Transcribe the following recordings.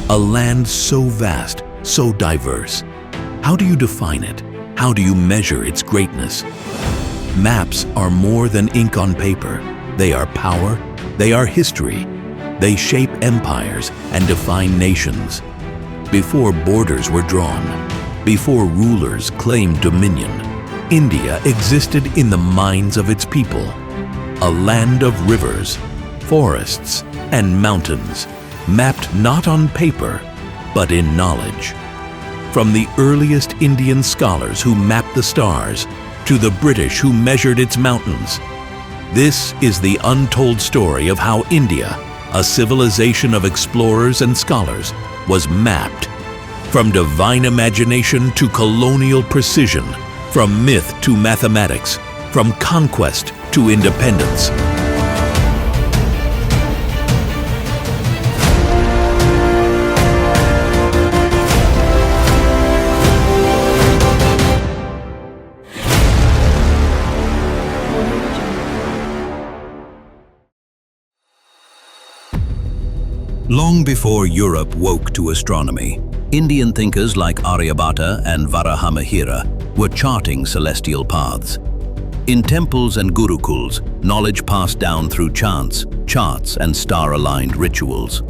A land so vast, so diverse. How do you define it? How do you measure its greatness? Maps are more than ink on paper. They are power, they are history. They shape empires and define nations. Before borders were drawn, before rulers claimed dominion, India existed in the minds of its people. A land of rivers, forests, and mountains, mapped not on paper, but in knowledge. From the earliest Indian scholars who mapped the stars, to the British who measured its mountains, this is the untold story of how India, a civilization of explorers and scholars, was mapped. From divine imagination to colonial precision, from myth to mathematics, from conquest to independence. Long before Europe woke to astronomy, Indian thinkers like Aryabhata and Varahamihira were charting celestial paths. In temples and gurukuls, knowledge passed down through chants, charts, and star-aligned rituals.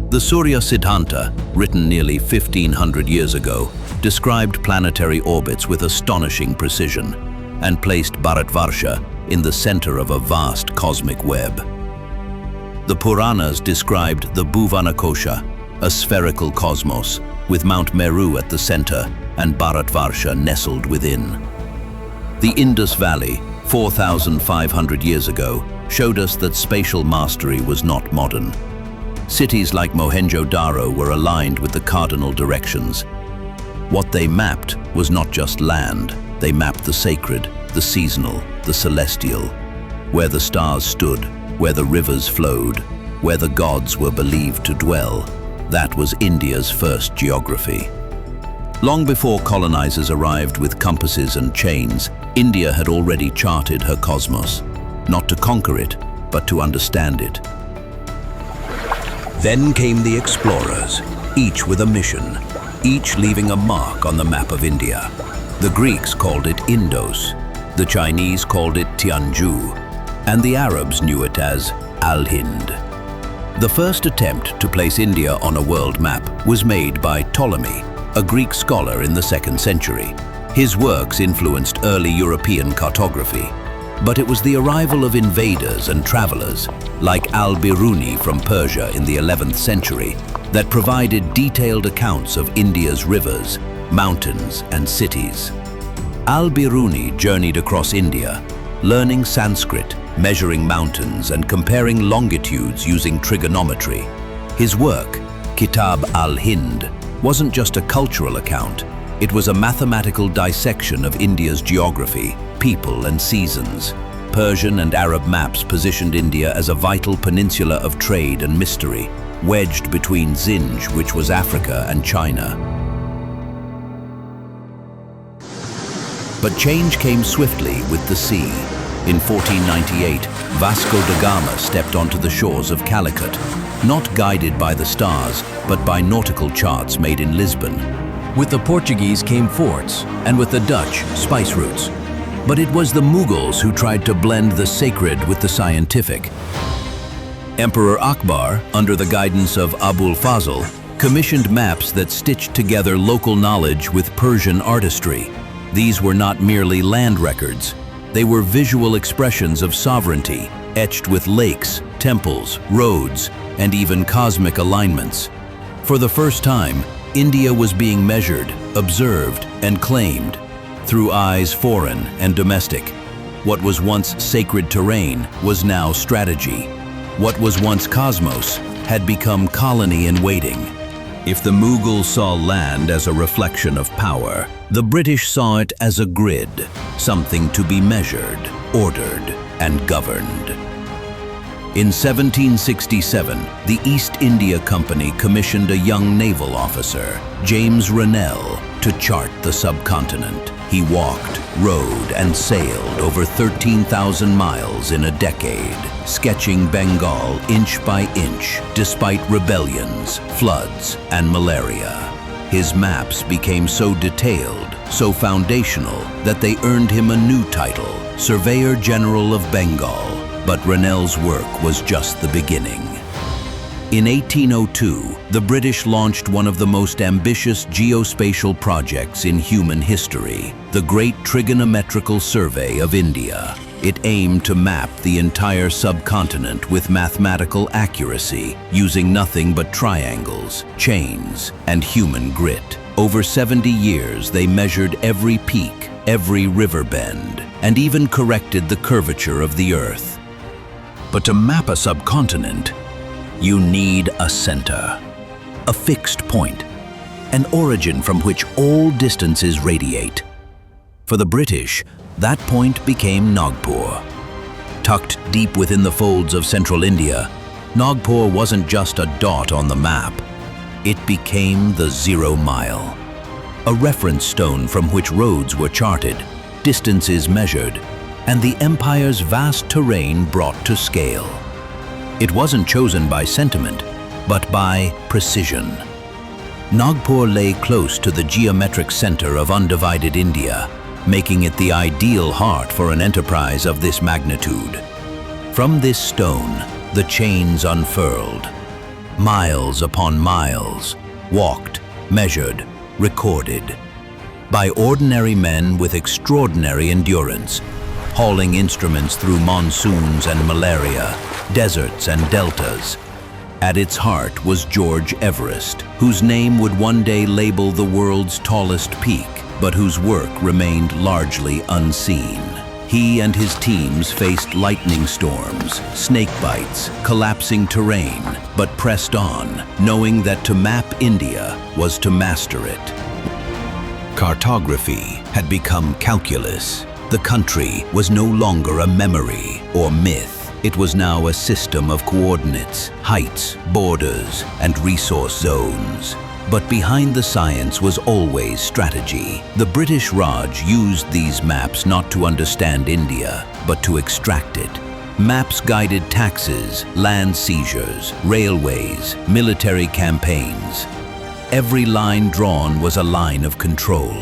The Surya Siddhanta, written nearly 1500 years ago, described planetary orbits with astonishing precision and placed Bharatvarsha in the center of a vast cosmic web. The Puranas described the Bhuvanakosha, a spherical cosmos, with Mount Meru at the center and Bharatvarsha nestled within. The Indus Valley, 4,500 years ago, showed us that spatial mastery was not modern. Cities like Mohenjo-Daro were aligned with the cardinal directions. What they mapped was not just land, they mapped the sacred, the seasonal, the celestial, where the stars stood, where the rivers flowed, where the gods were believed to dwell. That was India's first geography. Long before colonizers arrived with compasses and chains, India had already charted her cosmos, not to conquer it, but to understand it. Then came the explorers, each with a mission, each leaving a mark on the map of India. The Greeks called it Indos, the Chinese called it Tianzhu, and the Arabs knew it as Al-Hind. The first attempt to place India on a world map was made by Ptolemy, a Greek scholar in the 2nd century. His works influenced early European cartography, but it was the arrival of invaders and travelers, like Al-Biruni from Persia in the 11th century, that provided detailed accounts of India's rivers, mountains, and cities. Al-Biruni journeyed across India, learning Sanskrit, measuring mountains, and comparing longitudes using trigonometry. His work, Kitab al-Hind, wasn't just a cultural account, it was a mathematical dissection of India's geography, people, and seasons. Persian and Arab maps positioned India as a vital peninsula of trade and mystery, wedged between Zinj, which was Africa, and China. But change came swiftly with the sea. In 1498, Vasco da Gama stepped onto the shores of Calicut, not guided by the stars, but by nautical charts made in Lisbon. With the Portuguese came forts, and with the Dutch, spice routes. But it was the Mughals who tried to blend the sacred with the scientific. Emperor Akbar, under the guidance of Abul Fazl, commissioned maps that stitched together local knowledge with Persian artistry. These were not merely land records. They were visual expressions of sovereignty, etched with lakes, temples, roads, and even cosmic alignments. For the first time, India was being measured, observed, and claimed through eyes foreign and domestic. What was once sacred terrain was now strategy. What was once cosmos had become colony in waiting. If the Mughals saw land as a reflection of power, the British saw it as a grid, something to be measured, ordered, and governed. In 1767, the East India Company commissioned a young naval officer, James Rennell, to chart the subcontinent. He walked, rode, and sailed over 13,000 miles in a decade, sketching Bengal inch by inch, despite rebellions, floods, and malaria. His maps became so detailed, so foundational, that they earned him a new title, Surveyor General of Bengal. But Rennell's work was just the beginning. In 1802, the British launched one of the most ambitious geospatial projects in human history, the Great Trigonometrical Survey of India. It aimed to map the entire subcontinent with mathematical accuracy, using nothing but triangles, chains, and human grit. Over 70 years, they measured every peak, every river bend, and even corrected the curvature of the Earth. But to map a subcontinent, you need a center, a fixed point, an origin from which all distances radiate. For the British, that point became Nagpur. Tucked deep within the folds of central India, Nagpur wasn't just a dot on the map. It became the 0 mile, a reference stone from which roads were charted, distances measured, and the empire's vast terrain brought to scale. It wasn't chosen by sentiment, but by precision. Nagpur lay close to the geometric center of undivided India, making it the ideal heart for an enterprise of this magnitude. From this stone, the chains unfurled. Miles upon miles, walked, measured, recorded. By ordinary men with extraordinary endurance, hauling instruments through monsoons and malaria, deserts and deltas. At its heart was George Everest, whose name would one day label the world's tallest peak, but whose work remained largely unseen. He and his teams faced lightning storms, snake bites, collapsing terrain, but pressed on, knowing that to map India was to master it. Cartography had become calculus. The country was no longer a memory or myth. It was now a system of coordinates, heights, borders, and resource zones. But behind the science was always strategy. The British Raj used these maps not to understand India, but to extract it. Maps guided taxes, land seizures, railways, military campaigns. Every line drawn was a line of control.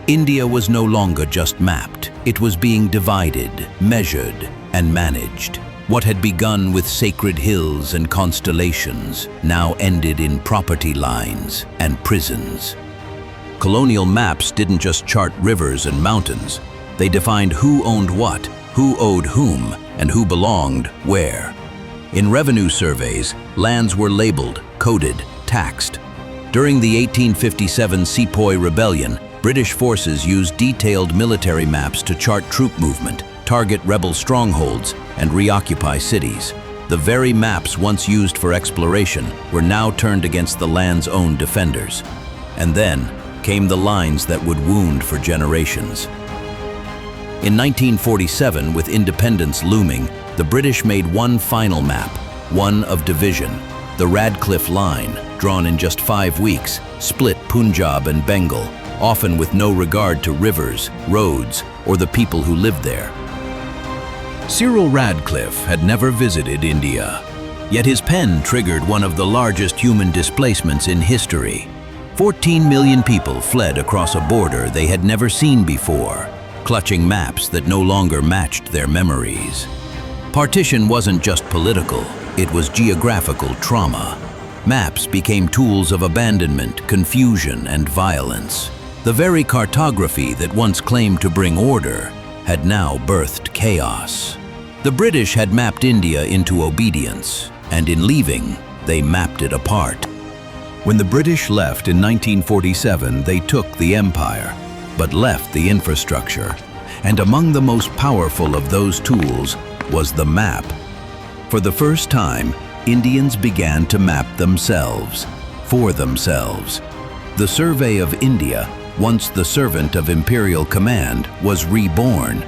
India was no longer just mapped. It was being divided, measured, and managed. What had begun with sacred hills and constellations now ended in property lines and prisons. Colonial maps didn't just chart rivers and mountains. They defined who owned what, who owed whom, and who belonged where. In revenue surveys, lands were labeled, coded, taxed. During the 1857 Sepoy Rebellion, British forces used detailed military maps to chart troop movement, target rebel strongholds, and reoccupy cities. The very maps once used for exploration were now turned against the land's own defenders. And then came the lines that would wound for generations. In 1947, with independence looming, the British made one final map, one of division. The Radcliffe Line, drawn in just 5 weeks, split Punjab and Bengal, often with no regard to rivers, roads, or the people who lived there. Cyril Radcliffe had never visited India, yet his pen triggered one of the largest human displacements in history. 14 million people fled across a border they had never seen before, clutching maps that no longer matched their memories. Partition wasn't just political, it was geographical trauma. Maps became tools of abandonment, confusion, and violence. The very cartography that once claimed to bring order had now birthed chaos. The British had mapped India into obedience, and in leaving, they mapped it apart. When the British left in 1947, they took the empire, but left the infrastructure. And among the most powerful of those tools was the map. For the first time, Indians began to map themselves, for themselves. The Survey of India, once the servant of imperial command, was reborn,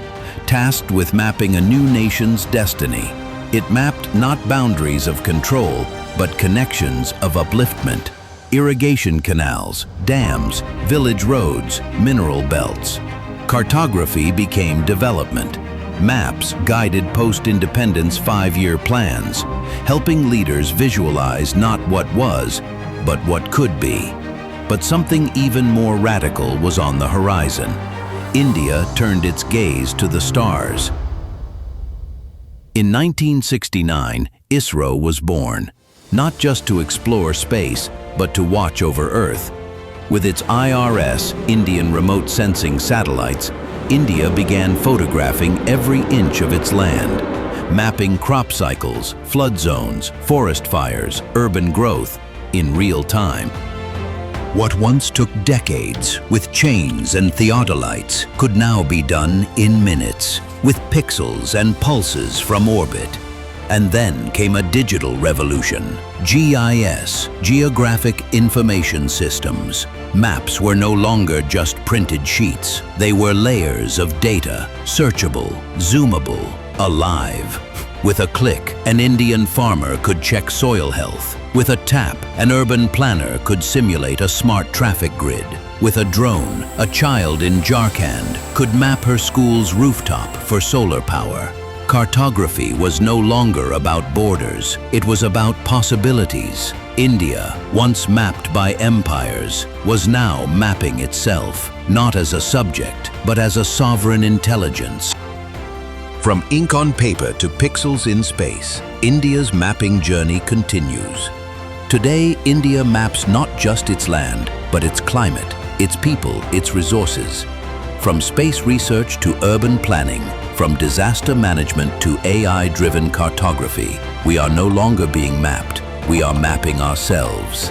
tasked with mapping a new nation's destiny. It mapped not boundaries of control, but connections of upliftment. Irrigation canals, dams, village roads, mineral belts. Cartography became development. Maps guided post-independence 5-year plans, helping leaders visualize not what was, but what could be. But something even more radical was on the horizon. India turned its gaze to the stars. In 1969, ISRO was born, not just to explore space, but to watch over Earth. With its IRS, Indian Remote Sensing satellites, India began photographing every inch of its land, mapping crop cycles, flood zones, forest fires, urban growth in real time. What once took decades with chains and theodolites could now be done in minutes, with pixels and pulses from orbit. And then came a digital revolution. GIS, Geographic Information Systems. Maps were no longer just printed sheets. They were layers of data, searchable, zoomable, alive. With a click, an Indian farmer could check soil health. With a tap, an urban planner could simulate a smart traffic grid. With a drone, a child in Jharkhand could map her school's rooftop for solar power. Cartography was no longer about borders, it was about possibilities. India, once mapped by empires, was now mapping itself, not as a subject, but as a sovereign intelligence. From ink on paper to pixels in space, India's mapping journey continues. Today, India maps not just its land, but its climate, its people, its resources. From space research to urban planning, from disaster management to AI-driven cartography, we are no longer being mapped, we are mapping ourselves.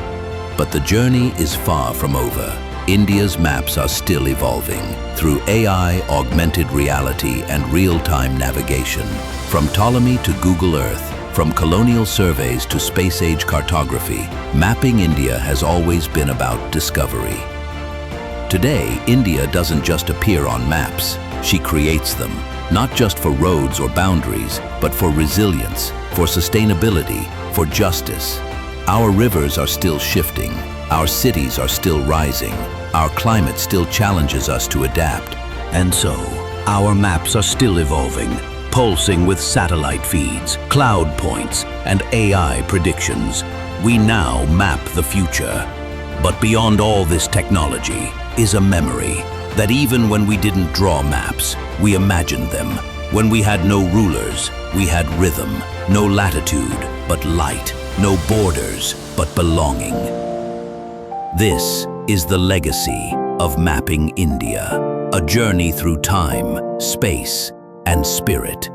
But the journey is far from over. India's maps are still evolving through AI, augmented reality, and real-time navigation. From Ptolemy to Google Earth, from colonial surveys to space-age cartography, mapping India has always been about discovery. Today, India doesn't just appear on maps, she creates them. Not just for roads or boundaries, but for resilience, for sustainability, for justice. Our rivers are still shifting, our cities are still rising, our climate still challenges us to adapt. And so, our maps are still evolving, pulsing with satellite feeds, cloud points, and AI predictions. We now map the future. But beyond all this technology is a memory that even when we didn't draw maps, we imagined them. When we had no rulers, we had rhythm, no latitude, but light, no borders, but belonging. This is the legacy of mapping India, a journey through time, space, and spirit.